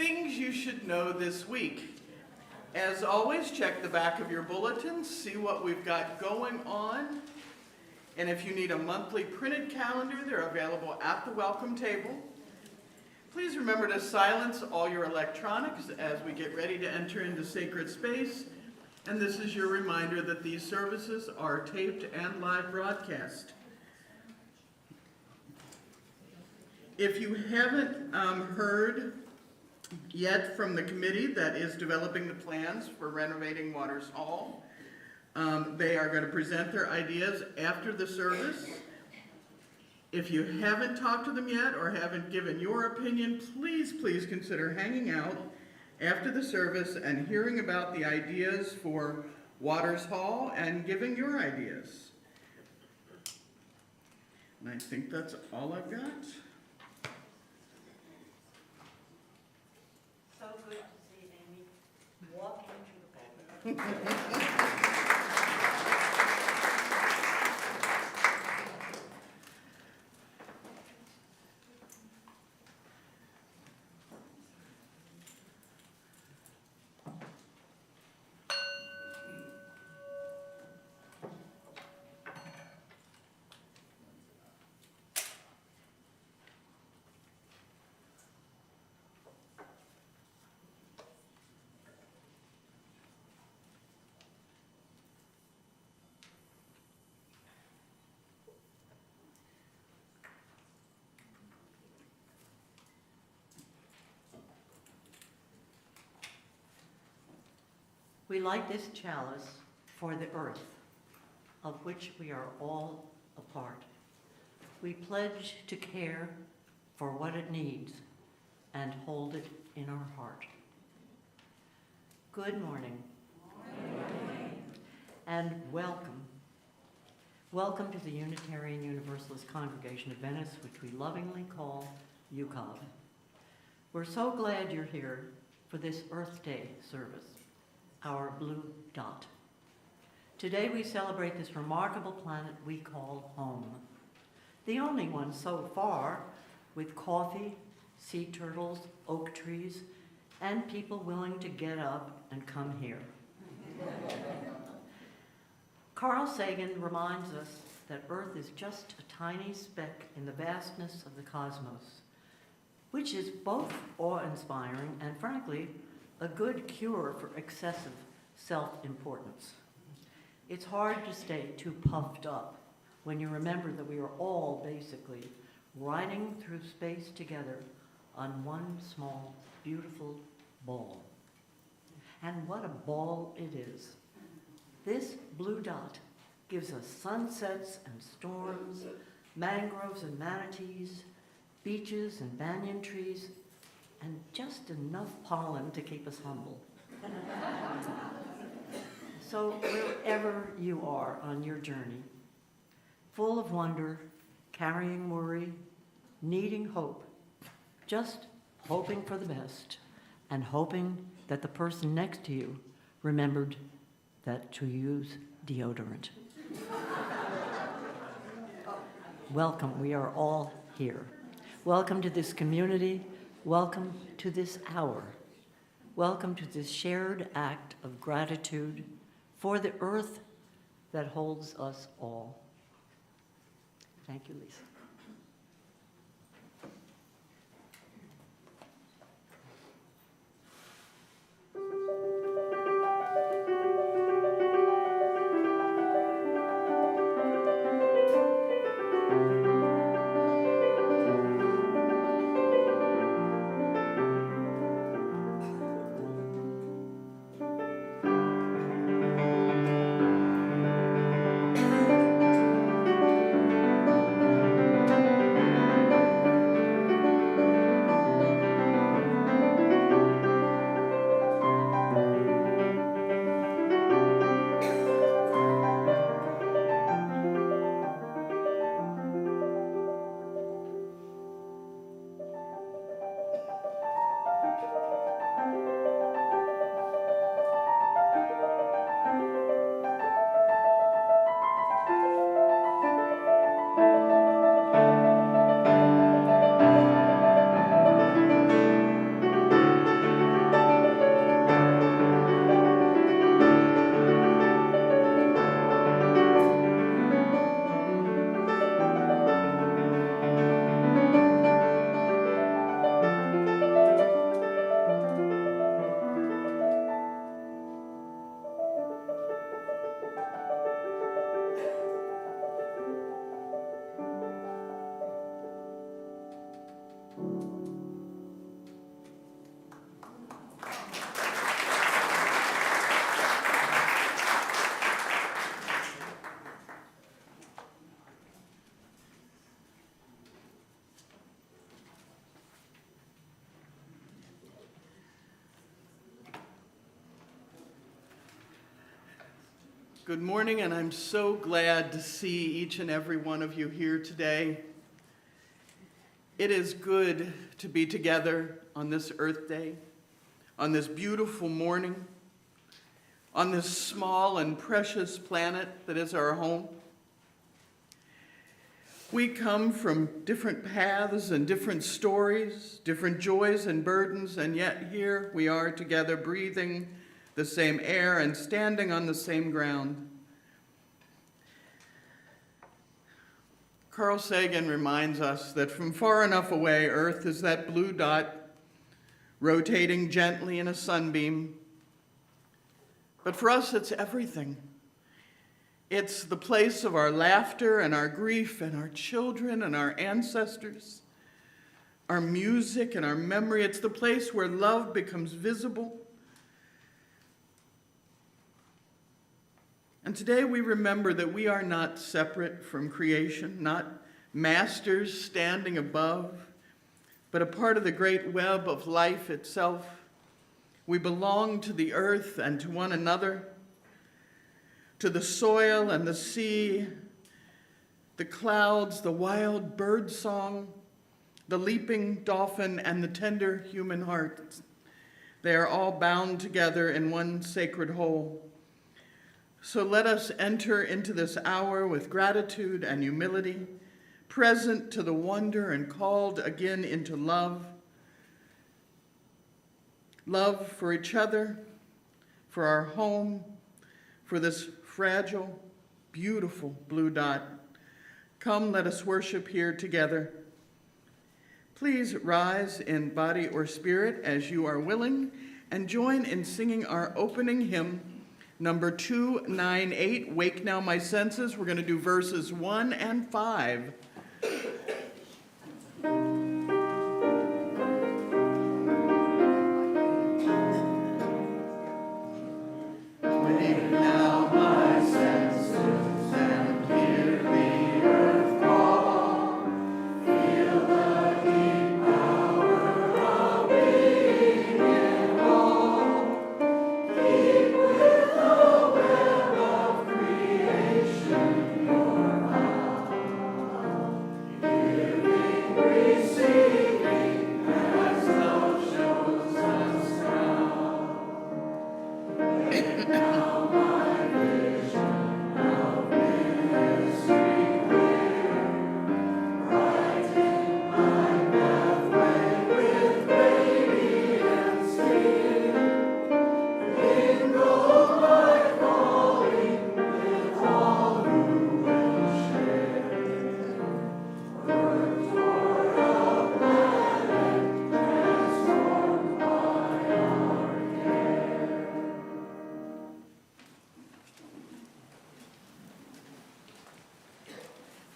Things you should know this week. As always, check the back of your bulletins, see what we've got going on. And if you need a monthly printed calendar, they're available at the welcome table. Please remember to silence all your electronics as we get ready to enter into sacred space. And this is your reminder that these services are taped and live broadcast. If you haven't heard yet from the committee that is developing the plans for renovating Waters Hall, they are going to present their ideas after the service. If you haven't talked to them yet or haven't given your opinion, please consider hanging out after the service and hearing about the ideas for Waters Hall and giving your ideas. And I think that's all I've got. So good to see Amy walking to the pulpit. We light this chalice for the earth, of which we are all a part. We pledge to care for what it needs and hold it in our heart. Good morning. Good morning. And welcome. Welcome to the Unitarian Universalist Congregation of Venice, which we lovingly call UCOV. We're so glad you're here for this Earth Day service, our blue dot. Today we celebrate this remarkable planet we call home. The only one so far with coffee, sea turtles, oak trees, and people willing to get up and come here. Carl Sagan reminds us that Earth is just a tiny speck in the vastness of the cosmos, which is both awe-inspiring and, frankly, a good cure for excessive self-importance. It's hard to stay too puffed up when you remember that we are all basically riding through space together on one small, beautiful ball. And what a ball it is. This blue dot gives us sunsets and storms, mangroves and manatees, beaches and banyan trees, and just enough pollen to keep us humble. So wherever you are on your journey, full of wonder, carrying worry, needing hope, just hoping for the best, and hoping that the person next to you remembered that to use deodorant. Welcome, we are all here. Welcome to this community. Welcome to this hour. Welcome to this shared act of gratitude for the earth that holds us all. Thank you, Lisa. Good morning, and I'm so glad to see each and every one of you here today. It is good to be together on this Earth Day, on this beautiful morning, on this small and precious planet that is our home. We come from different paths and different stories, different joys and burdens, and yet here we are together breathing the same air and standing on the same ground. Carl Sagan reminds us that from far enough away, Earth is that blue dot rotating gently in a sunbeam. But for us, it's everything. It's the place of our laughter and our grief and our children and our ancestors, our music and our memory. It's the place where love becomes visible. And today we remember that we are not separate from creation, not masters standing above, but a part of the great web of life itself. We belong to the earth and to one another, to the soil and the sea, the clouds, the wild bird song, the leaping dolphin, and the tender human heart. They are all bound together in one sacred whole. So let us enter into this hour with gratitude and humility, present to the wonder and called again into love. Love for each other, for our home, for this fragile, beautiful blue dot. Come, let us worship here together. Please rise in body or spirit as you are willing and join in singing our opening hymn, number 298, Wake Now My Senses. We're going to do verses 1 and 5.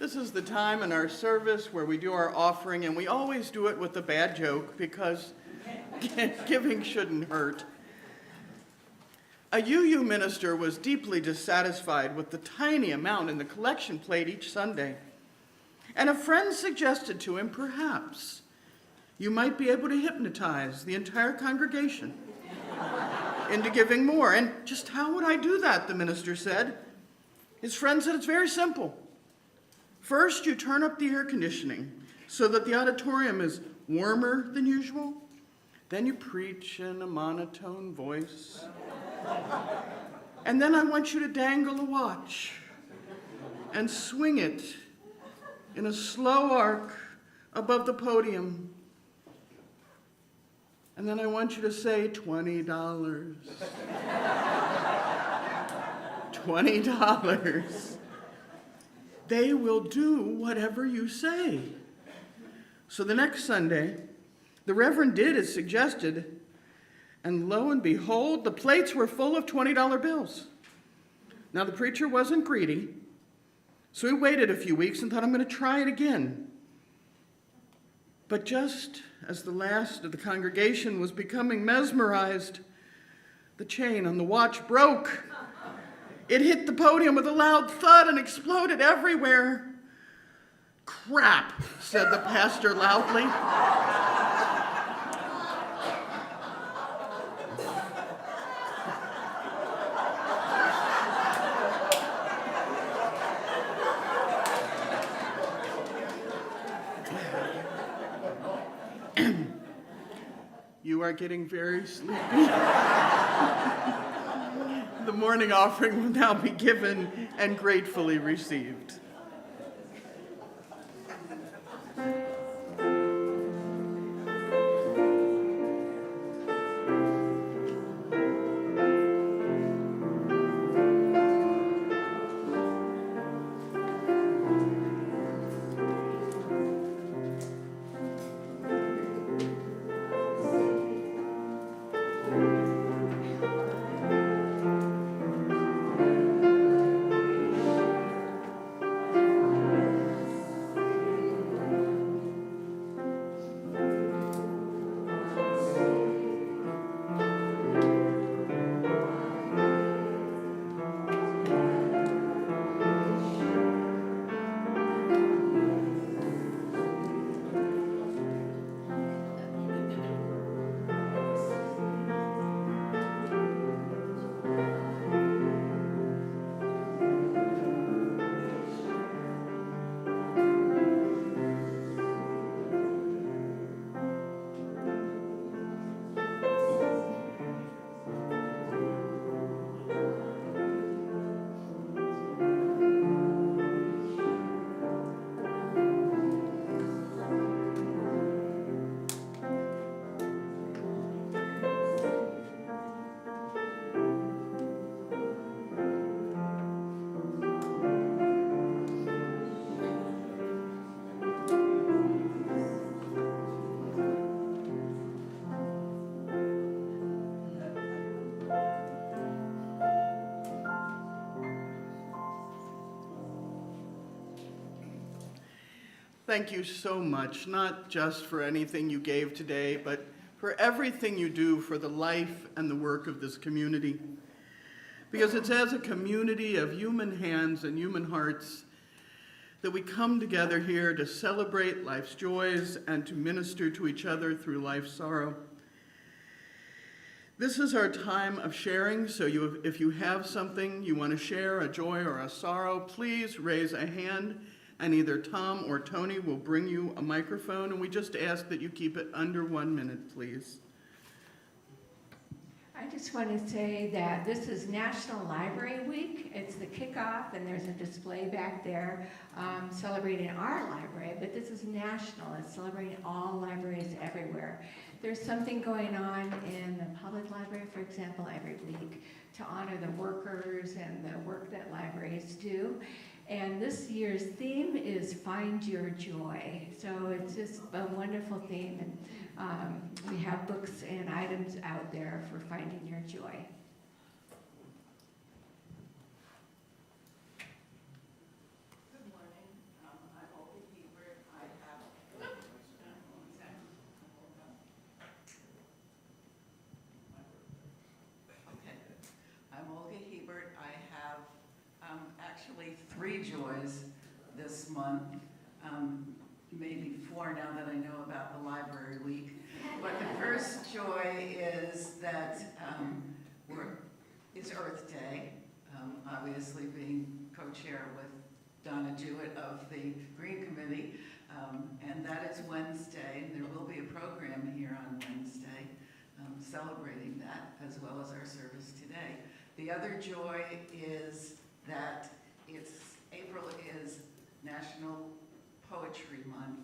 This is the time in our service where we do our offering, and we always do it with a bad joke because giving shouldn't hurt. A UU minister was deeply dissatisfied with the tiny amount in the collection plate each Sunday, and a friend suggested to him, perhaps you might be able to hypnotize the entire congregation into giving more. And just how would I do that, the minister said. His friend said, it's very simple. First, you turn up the air conditioning so that the auditorium is warmer than usual. Then you preach in a monotone voice. And then I want you to dangle a watch and swing it in a slow arc above the podium. And then I want you to say $20. $20. They will do whatever you say. So the next Sunday, the Reverend did as suggested, and lo and behold, the plates were full of $20 bills. Now the preacher wasn't greedy, so he waited a few weeks and thought, I'm going to try it again. But just as the last of the congregation was becoming mesmerized, the chain on the watch broke. It hit the podium with a loud thud and exploded everywhere. Crap, said the pastor loudly. are getting very sleepy. The morning offering will now be given and gratefully received. Thank you so much, not just for anything you gave today, but for everything you do for the life and the work of this community. Because it's as a community of human hands and human hearts that we come together here to celebrate life's joys and to minister to each other through life's sorrow. This is our time of sharing, so if you have something you want to share, a joy or a sorrow, please raise a hand, and either Tom or Tony will bring you a microphone, and we just ask that you keep it under 1 minute, please. I just want to say that this is National Library Week. It's the kickoff, and there's a display back there celebrating our library, but this is national. It's celebrating all libraries everywhere. There's something going on in the public library, for example, every week to honor the workers and the work that libraries do. And this year's theme is Find Your Joy. So it's just a wonderful theme, and we have books and items out there for finding your joy. Good morning. I'm Olga Hebert. I'm Olga Hebert. I have actually 3 joys this month, maybe 4 now that I know about the library week. But the first joy is that it's Earth Day, obviously being co-chair with Donna Jewett of the Green Committee, and that is Wednesday. There will be a program here on Wednesday celebrating that, as well as our service today. The other joy is that April is National Poetry Month,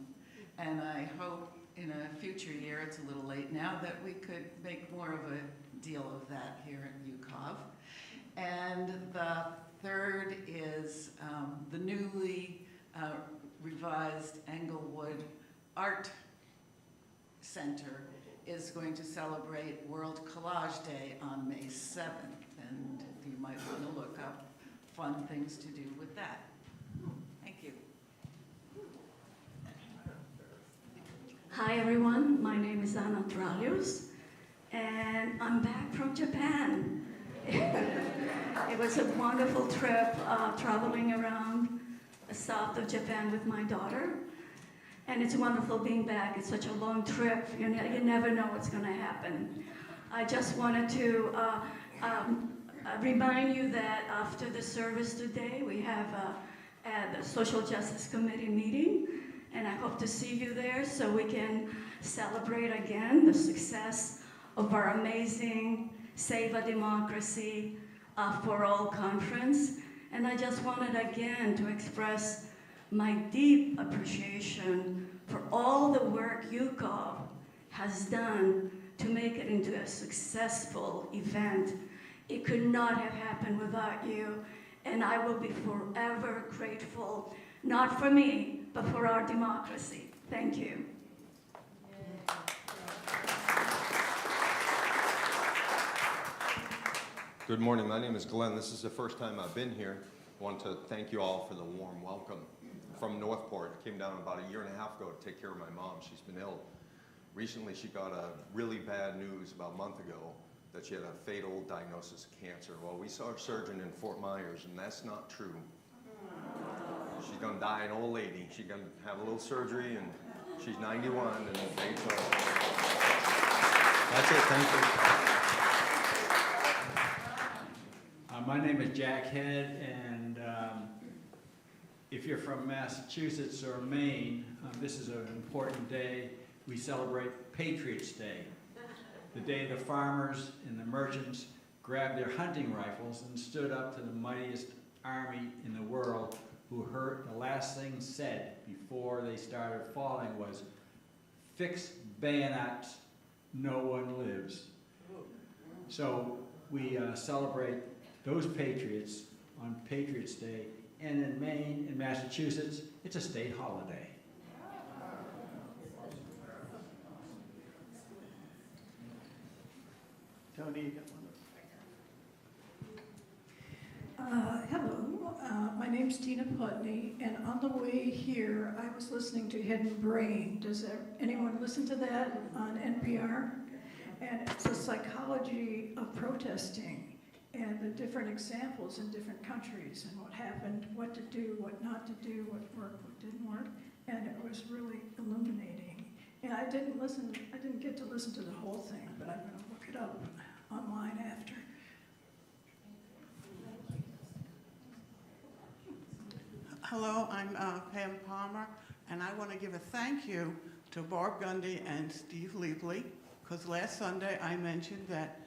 and I hope in a future year, it's a little late now, that we could make more of a deal of that here at UCOV. And the third is the newly revised Englewood Art Center is going to celebrate World Collage Day on May 7th, and you might want to look up fun things to do with that. Thank you. Hi everyone, my name is Anna Tralius, and I'm back from Japan. It was a wonderful trip traveling around the south of Japan with my daughter, and it's wonderful being back. It's such a long trip, you never know what's going to happen. I just wanted to remind you that after the service today, we have a Social Justice Committee meeting, and I hope to see you there so we can celebrate again the success of our amazing Save a Democracy for All conference. And I just wanted again to express my deep appreciation for all the work UCOB has done to make it into a successful event. It could not have happened without you, and I will be forever grateful, not for me, but for our democracy. Thank you. Good morning, my name is Glenn. This is the first time I've been here. I want to thank you all for the warm welcome from Northport. Came down about a year and a half ago to take care of my mom. She's been ill. Recently she got a really bad news about a month ago that she had a fatal diagnosis of cancer. Well, we saw a surgeon in Fort Myers, and that's not true. She's gonna die an old lady. She's gonna have a little surgery, and she's 91, and so that's it, thank you. My name is Jack Head, and if you're from Massachusetts or Maine, this is an important day. We celebrate Patriots' Day, the day the farmers and the merchants grabbed their hunting rifles and stood up to the mightiest army in the world, who heard the last thing said before they started falling was, "Fix bayonets, no one lives." So we celebrate those patriots on Patriots' Day, and in Maine and Massachusetts, it's a state holiday. Tony, you got one? Hello, my name's Tina Putney, and on the way here, I was listening to Hidden Brain. Does anyone listen to that on NPR? And it's the psychology of protesting and the different examples in different countries and what happened, what to do, what not to do, what worked, what didn't work, and it was really illuminating. And I didn't get to listen to the whole thing, but I'm going to look it up online after. Hello, I'm Pam Palmer, and I want to give a thank you to Barb Gundy and Steve Leapley, because last Sunday I mentioned that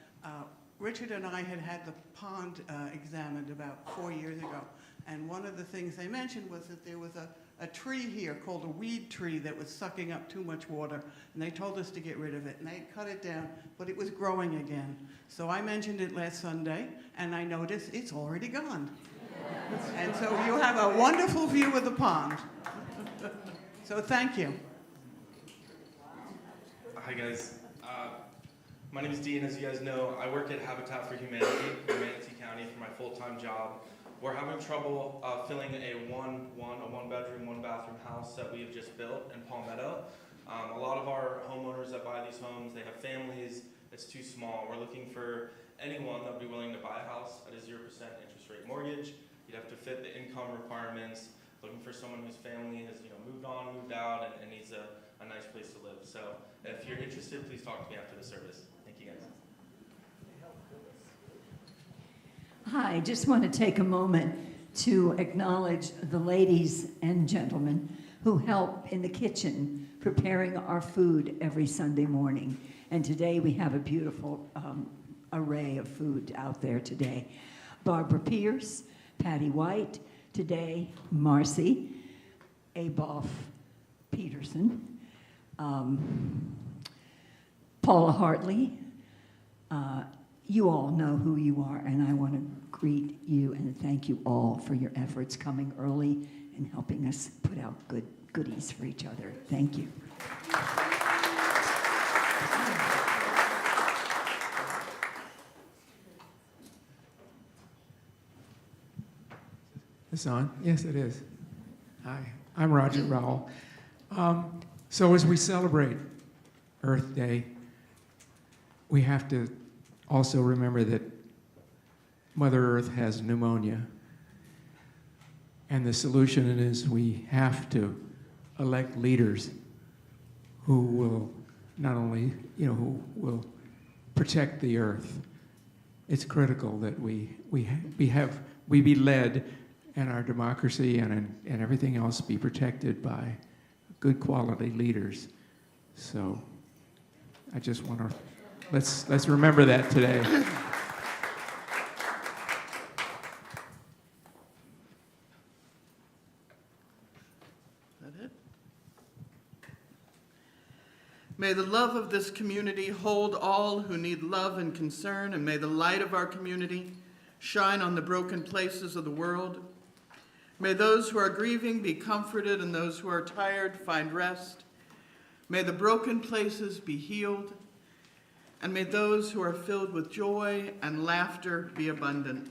Richard and I had the pond examined about 4 years ago, and one of the things they mentioned was that there was a tree here called a weed tree that was sucking up too much water, and they told us to get rid of it, and they cut it down, but it was growing again. So I mentioned it last Sunday, and I noticed it's already gone. And so you have a wonderful view of the pond. So thank you. Hi guys, my name is Dean. As you guys know, I work at Habitat for Humanity in Manatee County for my full-time job. We're having trouble filling a one-bedroom, one-bathroom house that we have just built in Palmetto. A lot of our homeowners that buy these homes, they have families. It's too small. We're looking for anyone that would be willing to buy a house at a 0% interest rate mortgage. You'd have to fit the income requirements. Looking for someone whose family has moved on, moved out, and needs a nice place to live. So if you're interested, please talk to me after the service. Thank you guys. Hi, just want to take a moment to acknowledge the ladies and gentlemen who help in the kitchen preparing our food every Sunday morning. And today we have a beautiful array of food out there today. Barbara Pierce, Patty White, today Marcy, Aboff Peterson, Paula Hartley. You all know who you are, and I want to greet you and thank you all for your efforts coming early and helping us put out good goodies for each other. Thank you. It's on? Yes, it is. Hi, I'm Roger Rowell. So as we celebrate Earth Day, we have to also remember that Mother Earth has pneumonia. And the solution is we have to elect leaders who will not only, who will protect the Earth. It's critical that we be led, and our democracy and everything else be protected by good quality leaders. So I just want to Let's remember that today. Is that it? May the love of this community hold all who need love and concern, and may the light of our community shine on the broken places of the world. May those who are grieving be comforted, and those who are tired find rest. May the broken places be healed, and may those who are filled with joy and laughter be abundant.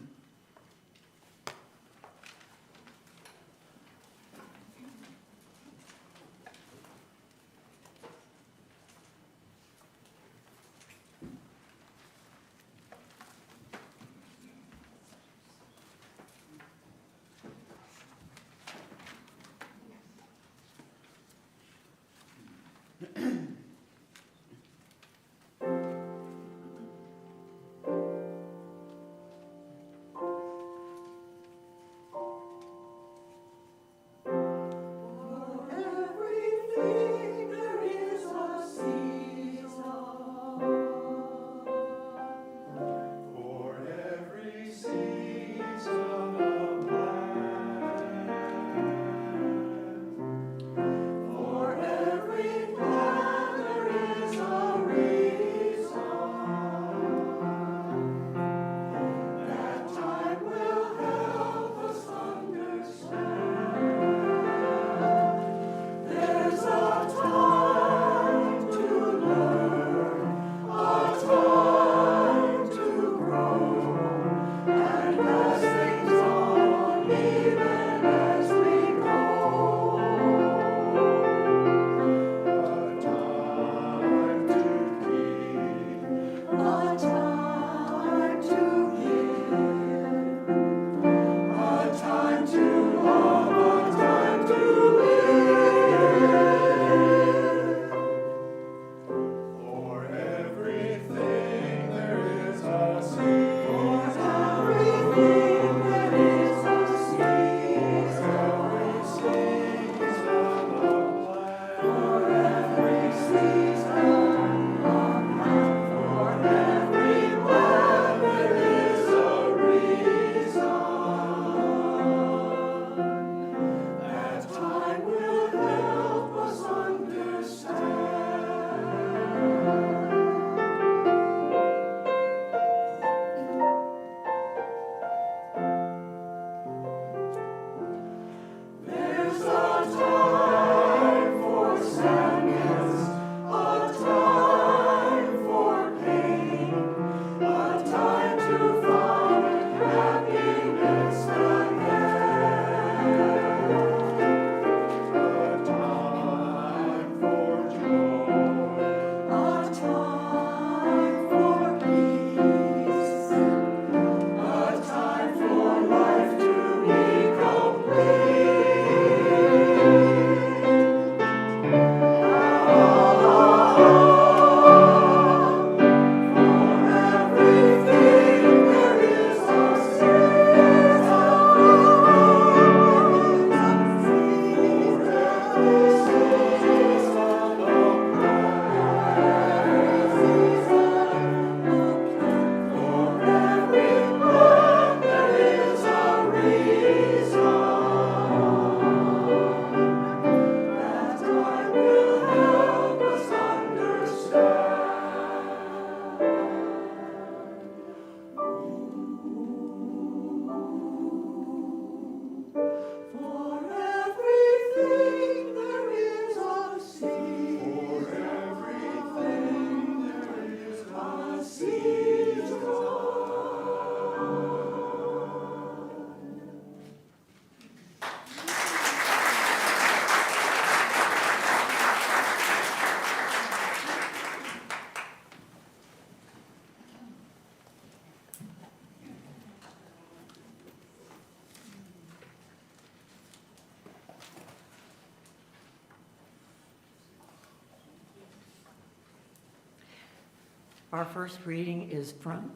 Our first reading is from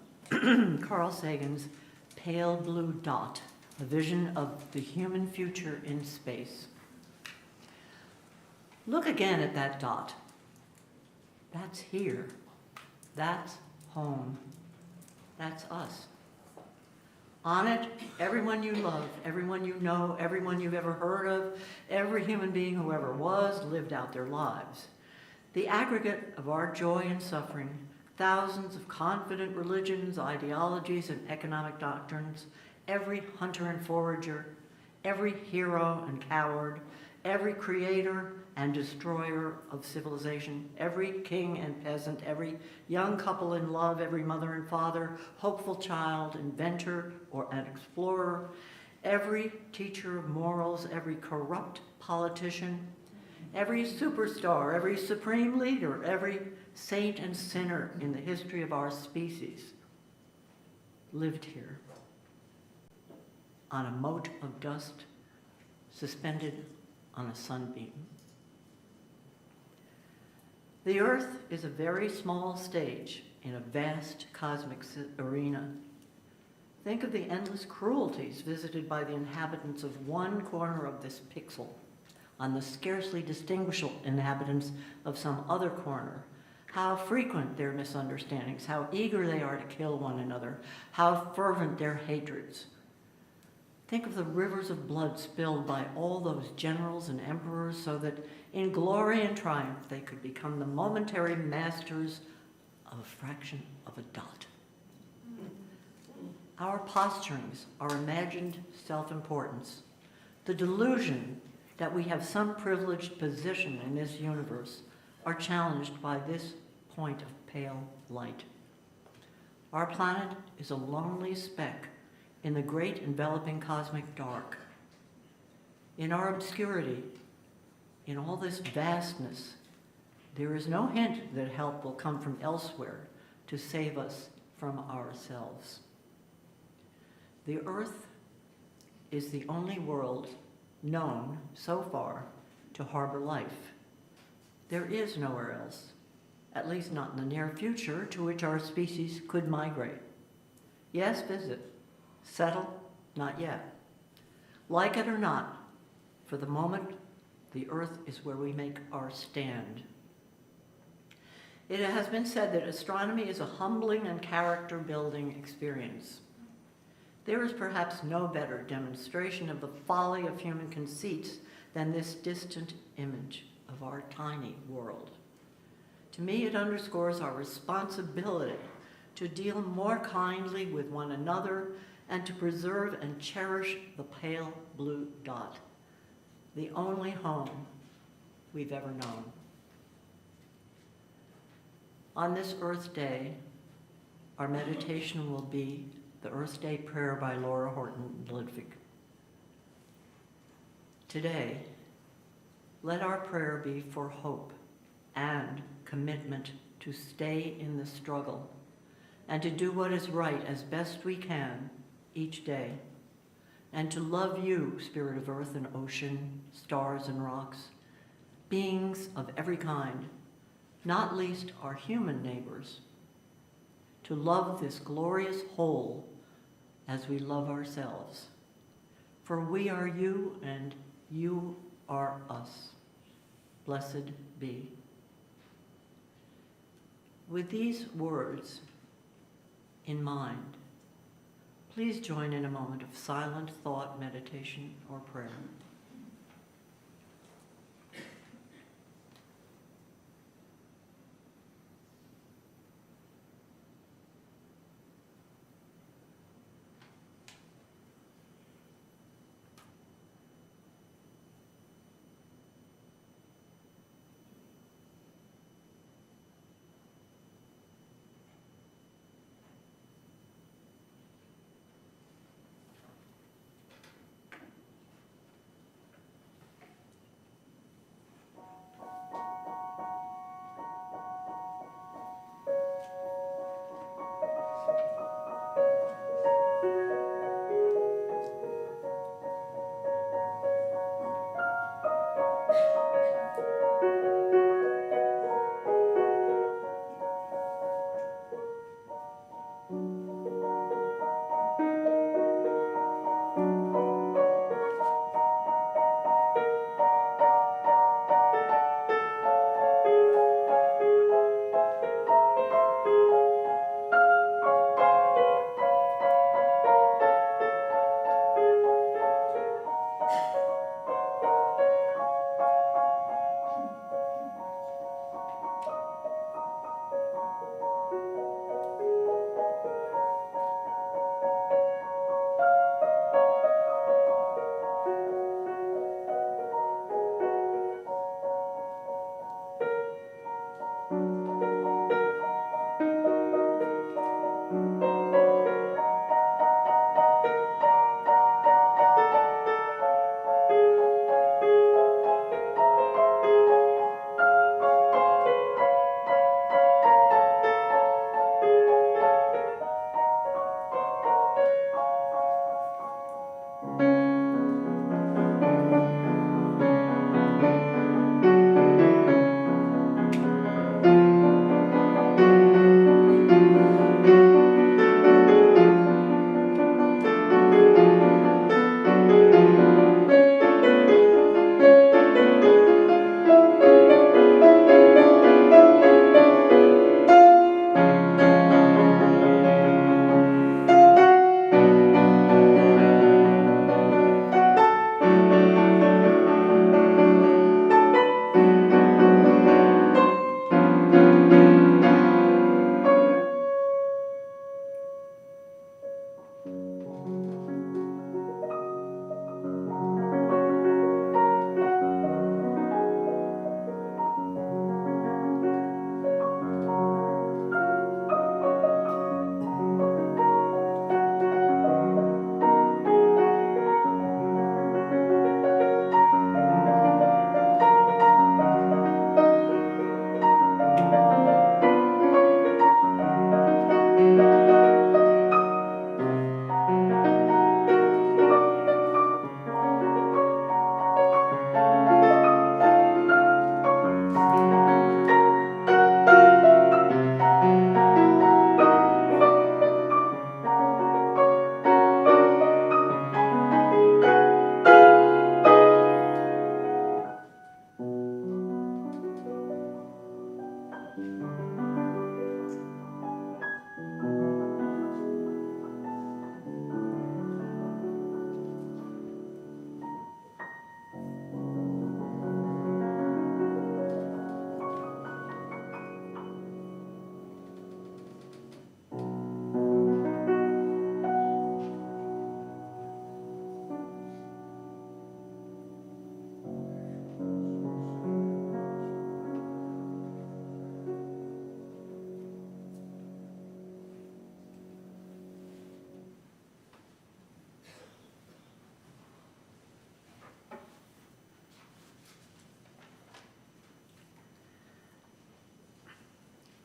Carl Sagan's Pale Blue Dot, a vision of the human future in space. Look again at that dot. That's here. That's home. That's us. On it, everyone you love, everyone you know, everyone you've ever heard of, every human being who ever was, lived out their lives. The aggregate of our joy and suffering, thousands of confident religions, ideologies, and economic doctrines, every hunter and forager, every hero and coward, every creator and destroyer of civilization, every king and peasant, every young couple in love, every mother and father, hopeful child, inventor or an explorer, every teacher of morals, every corrupt politician, every superstar, every supreme leader, every saint and sinner in the history of our species lived here on a mote of dust suspended on a sunbeam. The Earth is a very small stage in a vast cosmic arena. Think of the endless cruelties visited by the inhabitants of one corner of this pixel on the scarcely distinguishable inhabitants of some other corner. How frequent their misunderstandings, how eager they are to kill one another, how fervent their hatreds. Think of the rivers of blood spilled by all those generals and emperors so that in glory and triumph they could become the momentary masters of a fraction of a dot. Our posturings, our imagined self-importance, the delusion that we have some privileged position in this universe are challenged by this point of pale light. Our planet is a lonely speck in the great enveloping cosmic dark. In our obscurity, in all this vastness, there is no hint that help will come from elsewhere to save us from ourselves. The Earth is the only world known so far to harbor life. There is nowhere else, at least not in the near future, to which our species could migrate. Yes, visit. Settle? Not yet. Like it or not, for the moment, the Earth is where we make our stand. It has been said that astronomy is a humbling and character-building experience. There is perhaps no better demonstration of the folly of human conceits than this distant image of our tiny world. To me, it underscores our responsibility to deal more kindly with one another and to preserve and cherish the pale blue dot, the only home we've ever known. On this Earth Day, our meditation will be the Earth Day Prayer by Laura Horton Ludwig. Today, let our prayer be for hope and commitment to stay in the struggle and to do what is right as best we can each day, and to love you, Spirit of Earth and Ocean, stars and rocks, beings of every kind, not least our human neighbors, to love this glorious whole as we love ourselves. For we are you and you are us. Blessed be. With these words in mind, please join in a moment of silent thought, meditation, or prayer.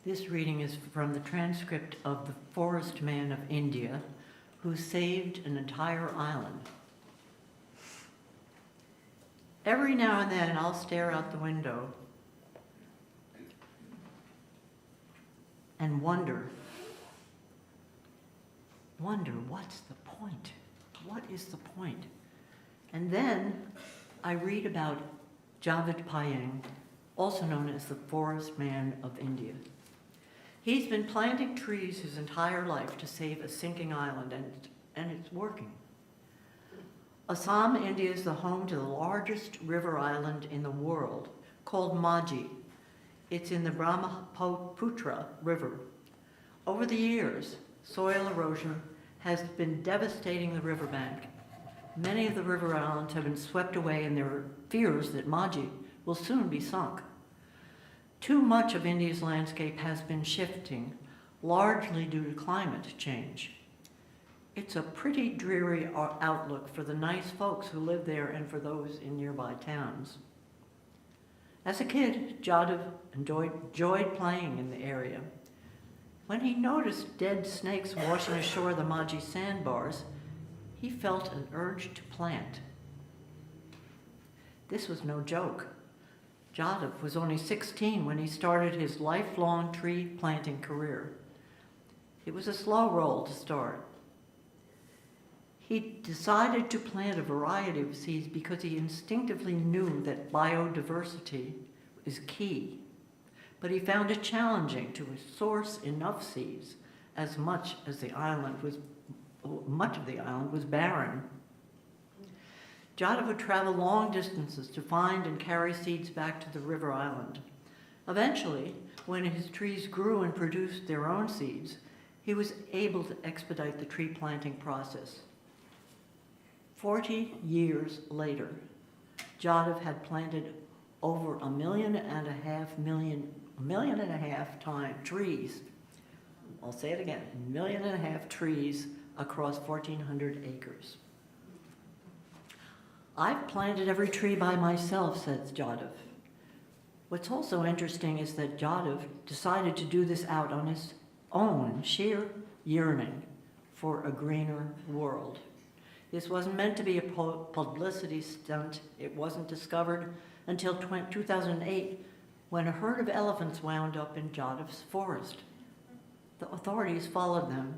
This reading is from the transcript of the Forest Man of India, who saved an entire island. Every now and then I'll stare out the window and wonder what's the point? What is the point? And then I read about Javed Payeng, also known as the Forest Man of India. He's been planting trees his entire life to save a sinking island, and it's working. Assam, India is the home to the largest river island in the world, called Maji. It's in the Brahmaputra River. Over the years, soil erosion has been devastating the riverbank. Many of the river islands have been swept away, and there are fears that Maji will soon be sunk. Too much of India's landscape has been shifting, largely due to climate change. It's a pretty dreary outlook for the nice folks who live there and for those in nearby towns. As a kid, Jadhav enjoyed playing in the area. When he noticed dead snakes washing ashore the Maji sandbars, he felt an urge to plant. This was no joke. Jadhav was only 16 when he started his lifelong tree planting career. It was a slow roll to start. He decided to plant a variety of seeds because he instinctively knew that biodiversity is key. But he found it challenging to source enough seeds, as much of the island was barren. Jadhav would travel long distances to find and carry seeds back to the river island. Eventually, when his trees grew and produced their own seeds, he was able to expedite the tree planting process. 40 years later, Jadhav had planted over 1.5 million trees. I'll say it again, 1.5 million trees across 1,400 acres. I've planted every tree by myself, says Jadhav. What's also interesting is that Jadhav decided to do this out on his own sheer yearning for a greener world. This wasn't meant to be a publicity stunt. It wasn't discovered until 2008, when a herd of elephants wound up in Jadav's forest. The authorities followed them,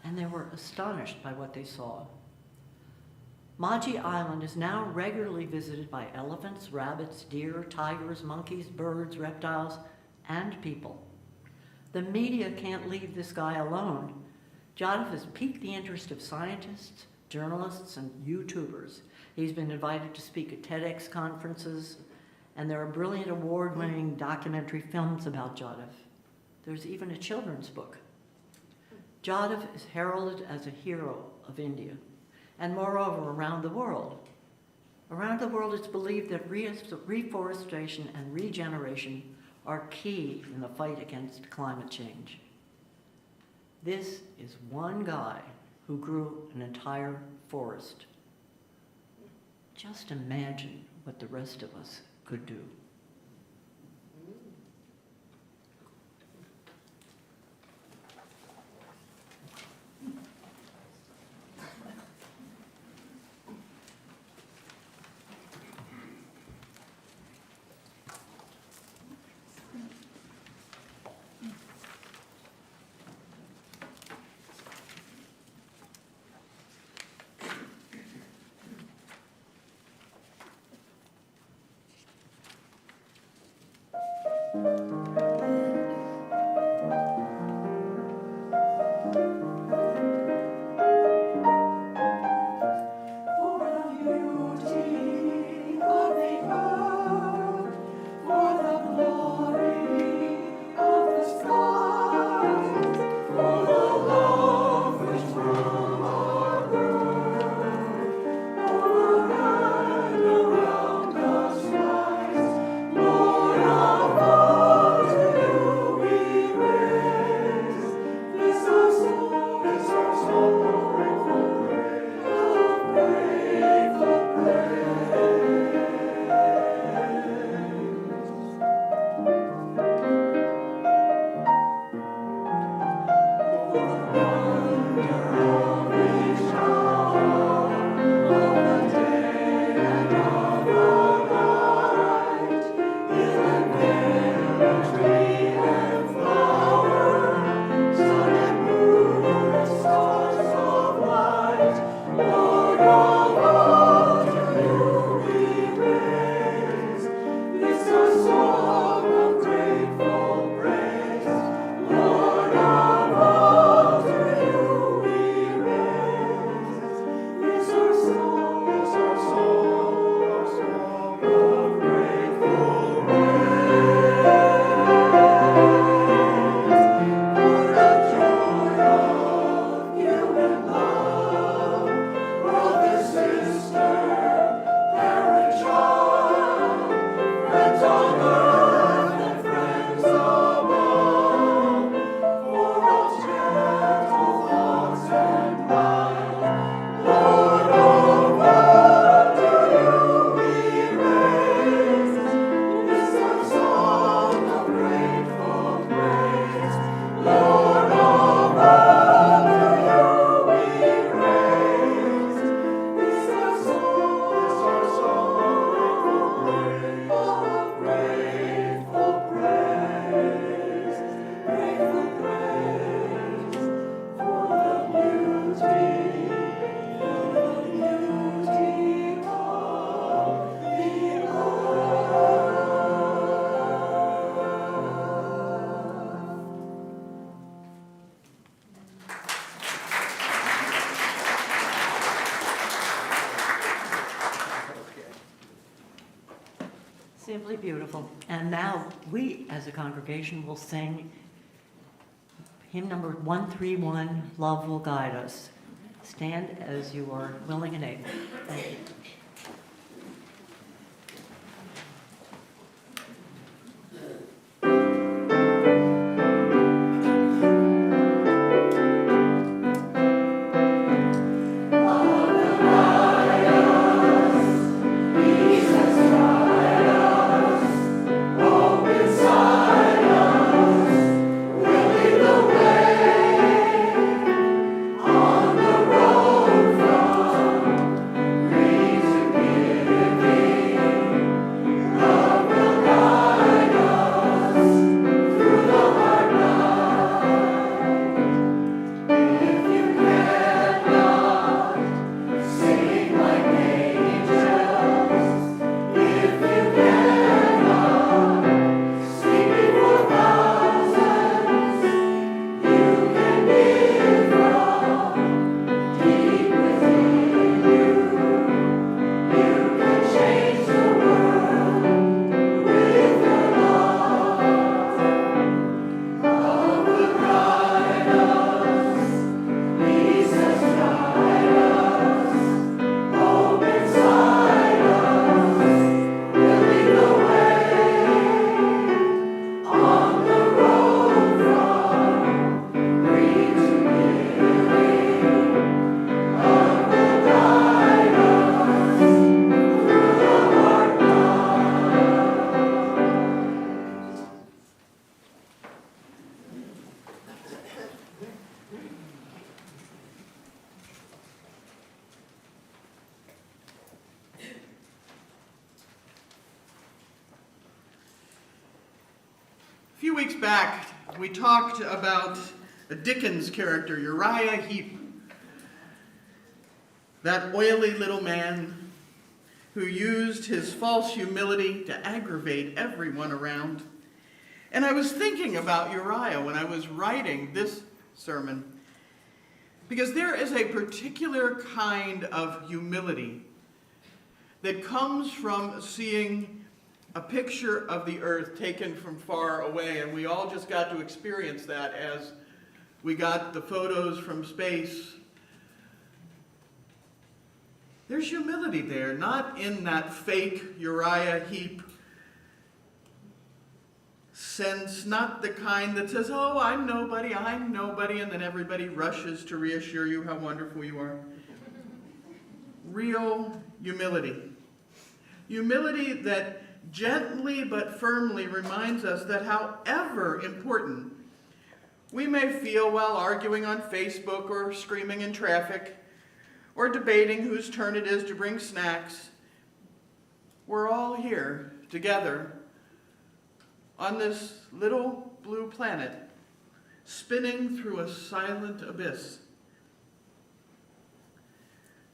and they were astonished by what they saw. Maji Island is now regularly visited by elephants, rabbits, deer, tigers, monkeys, birds, reptiles, and people. The media can't leave this guy alone. Jadav has piqued the interest of scientists, journalists, and YouTubers. He's been invited to speak at TEDx conferences, and there are brilliant award-winning documentary films about Jadav. There's even a children's book. Jadav is heralded as a hero of India, and moreover, around the world. Around the world, it's believed that reforestation and regeneration are key in the fight against climate change. This is one guy who grew an entire forest. Just imagine what the rest of us could do. Simply beautiful. And now we, as a congregation, will sing hymn number 131, Love Will Guide Us. Stand as you are willing and able. Thank you. On the road from few weeks back, we talked about a Dickens character, Uriah Heep. That oily little man who used his false humility to aggravate everyone around. And I was thinking about Uriah when I was writing this sermon, because there is a particular kind of humility that comes from seeing a picture of the earth taken from far away, and we all just got to experience that as we got the photos from space. There's humility there, not in that fake Uriah Heep sense, not the kind that says, oh, I'm nobody, and then everybody rushes to reassure you how wonderful you are. Real humility. Humility that gently but firmly reminds us that however important we may feel while arguing on Facebook or screaming in traffic or debating whose turn it is to bring snacks, we're all here together on this little blue planet, spinning through a silent abyss.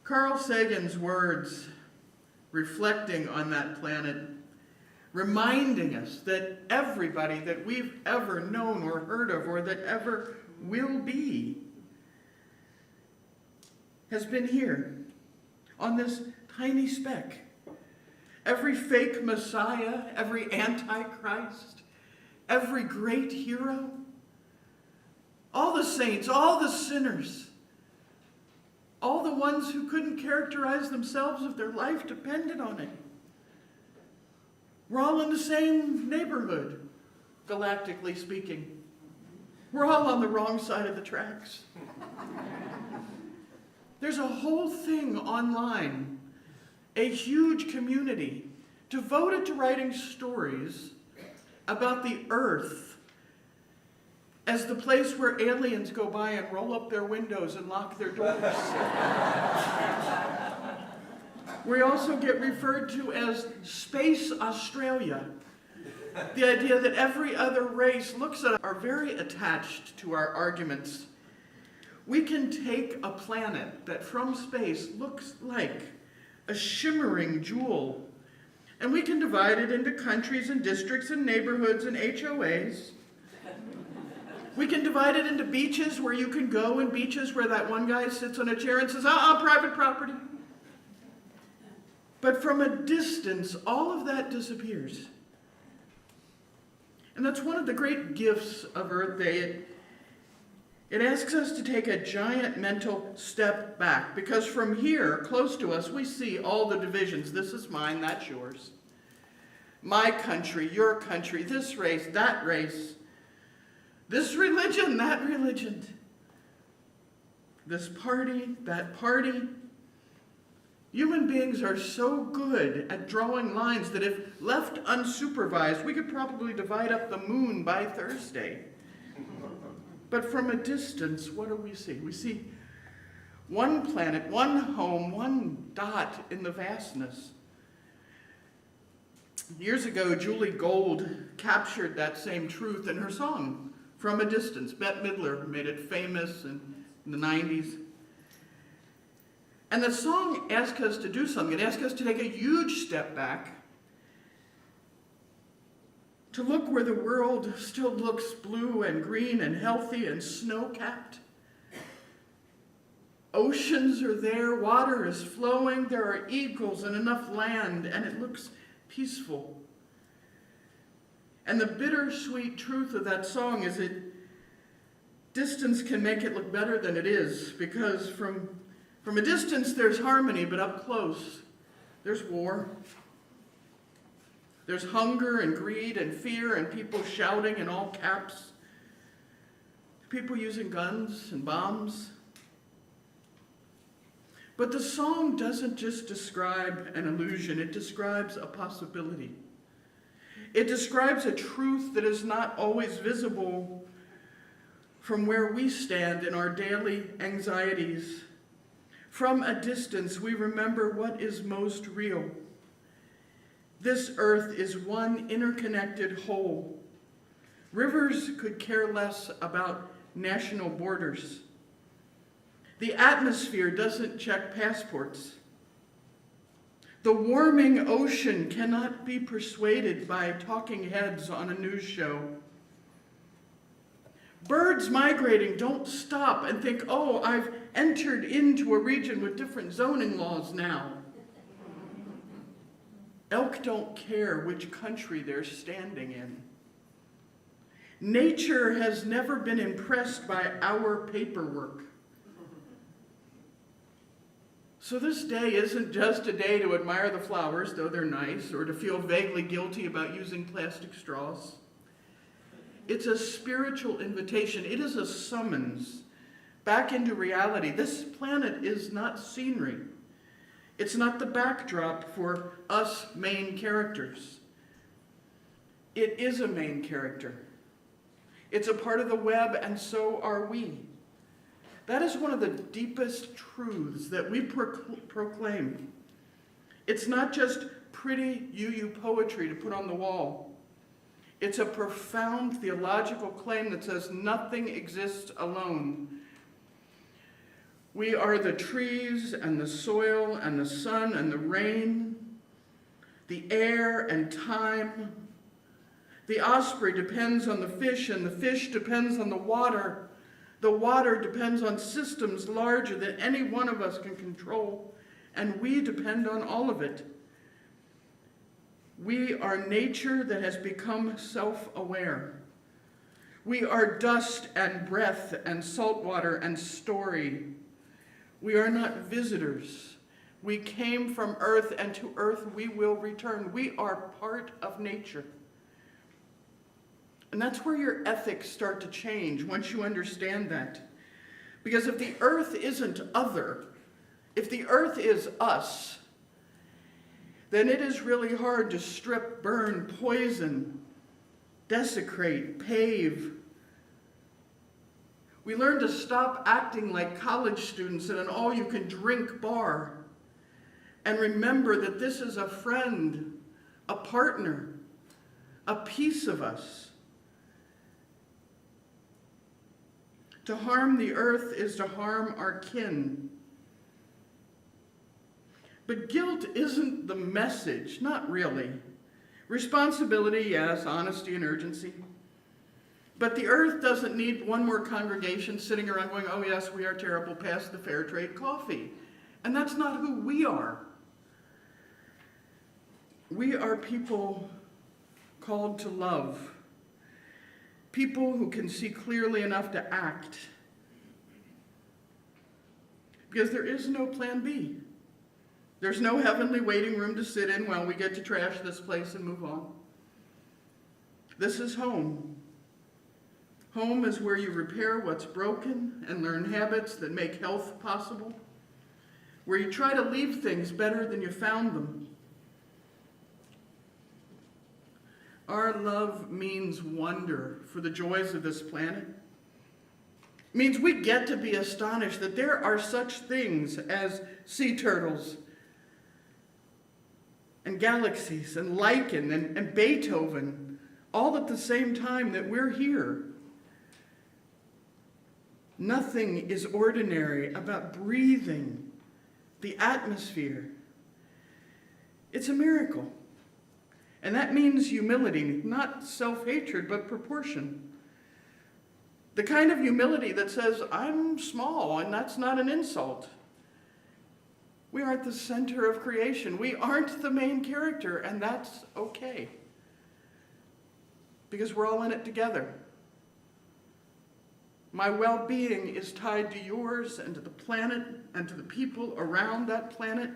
Carl Sagan's words, reflecting on that planet, reminding us that everybody that we've ever known or heard of or that ever will be has been here on this tiny speck. Every fake Messiah, every Antichrist, every great hero, all the saints, all the sinners, all the ones who couldn't characterize themselves if their life depended on it. We're all in the same neighborhood, galactically speaking. We're all on the wrong side of the tracks. There's a whole thing online, a huge community devoted to writing stories about the earth as the place where aliens go by and roll up their windows and lock their doors. We also get referred to as Space Australia. The idea that every other race looks at us are very attached to our arguments. We can take a planet that from space looks like a shimmering jewel, and we can divide it into countries and districts and neighborhoods and HOAs. We can divide it into beaches where you can go and beaches where that one guy sits on a chair and says, private property. But from a distance, all of that disappears. And that's one of the great gifts of Earth Day. It asks us to take a giant mental step back, because from here, close to us, we see all the divisions. This is mine, that's yours. My country, your country, this race, that race. This religion, that religion. This party, that party. Human beings are so good at drawing lines that if left unsupervised, we could probably divide up the moon by Thursday. But from a distance, what do we see? We see one planet, one home, one dot in the vastness. Years ago, Julie Gold captured that same truth in her song, From a Distance. Bette Midler made it famous in the 90s. And the song asks us to do something. It asks us to take a huge step back, to look where the world still looks blue and green and healthy and snow-capped. Oceans are there, water is flowing, there are eagles and enough land, and it looks peaceful. And the bittersweet truth of that song is that distance can make it look better than it is, because from a distance there's harmony, but up close there's war. There's hunger and greed and fear and people shouting in all caps. People using guns and bombs. But the song doesn't just describe an illusion, it describes a possibility. It describes a truth that is not always visible from where we stand in our daily anxieties. From a distance, we remember what is most real. This earth is one interconnected whole. Rivers could care less about national borders. The atmosphere doesn't check passports. The warming ocean cannot be persuaded by talking heads on a news show. Birds migrating don't stop and think, oh, I've entered into a region with different zoning laws now. Elk don't care which country they're standing in. Nature has never been impressed by our paperwork. So this day isn't just a day to admire the flowers, though they're nice, or to feel vaguely guilty about using plastic straws. It's a spiritual invitation. It is a summons back into reality. This planet is not scenery. It's not the backdrop for us main characters. It is a main character. It's a part of the web, and so are we. That is one of the deepest truths that we proclaim. It's not just pretty UU poetry to put on the wall. It's a profound theological claim that says nothing exists alone. We are the trees and the soil and the sun and the rain, the air and time. The osprey depends on the fish, and the fish depends on the water. The water depends on systems larger than any one of us can control, and we depend on all of it. We are nature that has become self-aware. We are dust and breath and salt water and story. We are not visitors. We came from earth, and to earth we will return. We are part of nature. And that's where your ethics start to change once you understand that. Because if the earth isn't other, if the earth is us, then it is really hard to strip, burn, poison, desecrate, pave. We learn to stop acting like college students in an all-you-can-drink bar and remember that this is a friend, a partner, a piece of us. To harm the earth is to harm our kin. But guilt isn't the message, not really. Responsibility, yes, honesty and urgency. But the earth doesn't need one more congregation sitting around going, oh yes, we are terrible, pass the fair trade coffee. And that's not who we are. We are people called to love. People who can see clearly enough to act. Because there is no plan B. There's no heavenly waiting room to sit in while we get to trash this place and move on. This is home. Home is where you repair what's broken and learn habits that make health possible. Where you try to leave things better than you found them. Our love means wonder for the joys of this planet. It means we get to be astonished that there are such things as sea turtles and galaxies and lichen and Beethoven, all at the same time that we're here. Nothing is ordinary about breathing the atmosphere. It's a miracle. And that means humility, not self-hatred, but proportion. The kind of humility that says, I'm small, and that's not an insult. We aren't the center of creation. We aren't the main character, and that's okay. Because we're all in it together. My well-being is tied to yours and to the planet and to the people around that planet.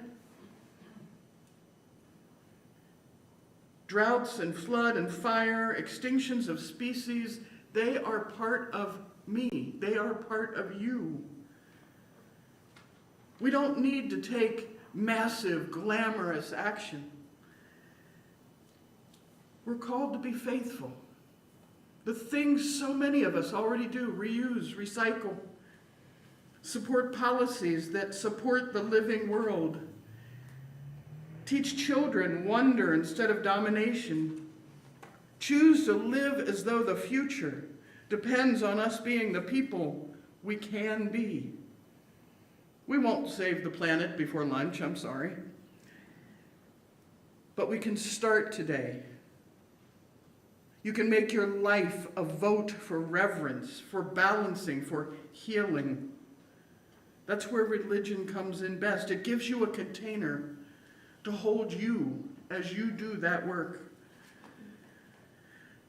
Droughts and flood and fire, extinctions of species, they are part of me. They are part of you. We don't need to take massive, glamorous action. We're called to be faithful. The things so many of us already do: reuse, recycle, support policies that support the living world, teach children wonder instead of domination, Choose to live as though the future depends on us being the people we can be. We won't save the planet before lunch, I'm sorry. But we can start today. You can make your life a vote for reverence, for balancing, for healing. That's where religion comes in best. It gives you a container to hold you as you do that work.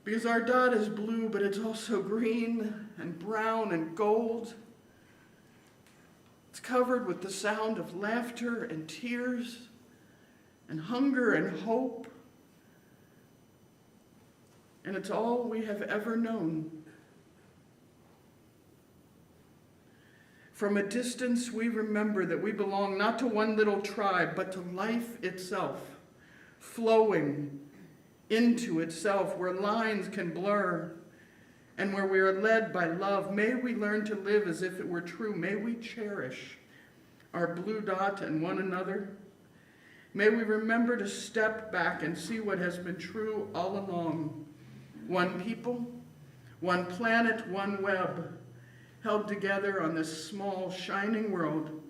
Because our dot is blue, but it's also green and brown and gold. It's covered with the sound of laughter and tears and hunger and hope. And it's all we have ever known. From a distance, we remember that we belong not to one little tribe, but to life itself, flowing into itself, where lines can blur, and where we are led by love. May we learn to live as if it were true. May we cherish our blue dot and one another. May we remember to step back and see what has been true all along. One people, one planet, one web, held together on this small, shining world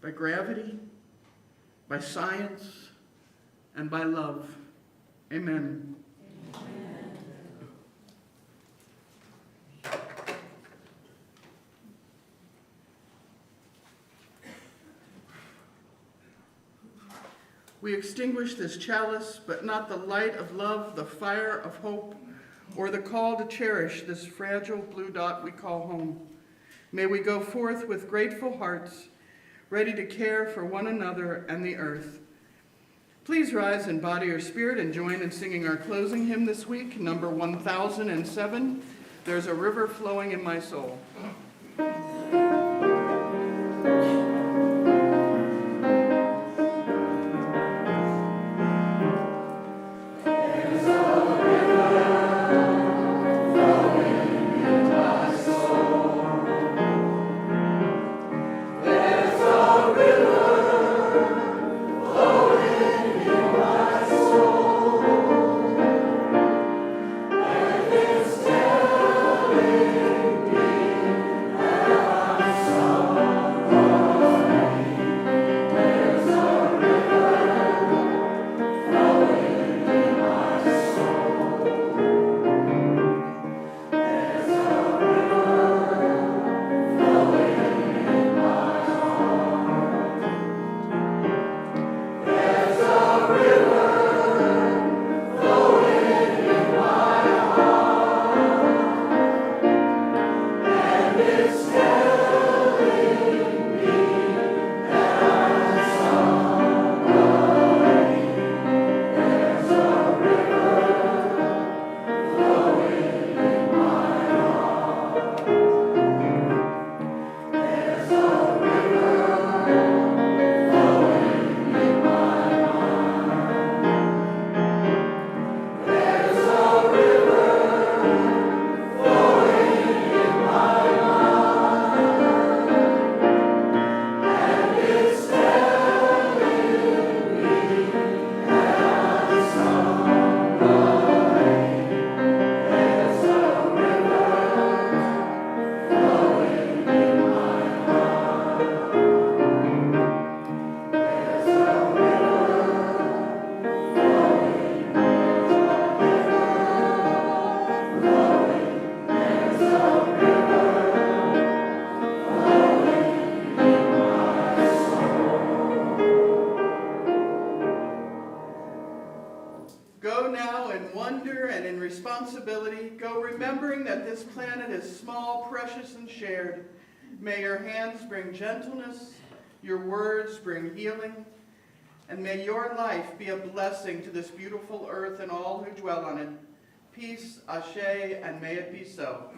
by gravity, by science, and by love. Amen. We extinguish this chalice, but not the light of love, the fire of hope, or the call to cherish this fragile blue dot we call home. May we go forth with grateful hearts, ready to care for one another and the earth. Please rise in body or spirit and join in singing our closing hymn this week, number 1007, There's a River Flowing in My Soul. Go now in wonder and in responsibility. Go remembering that this planet is small, precious, and shared. May your hands bring gentleness, your words bring healing, and may your life be a blessing to this beautiful earth and all who dwell on it. Peace, ashe, and may it be so.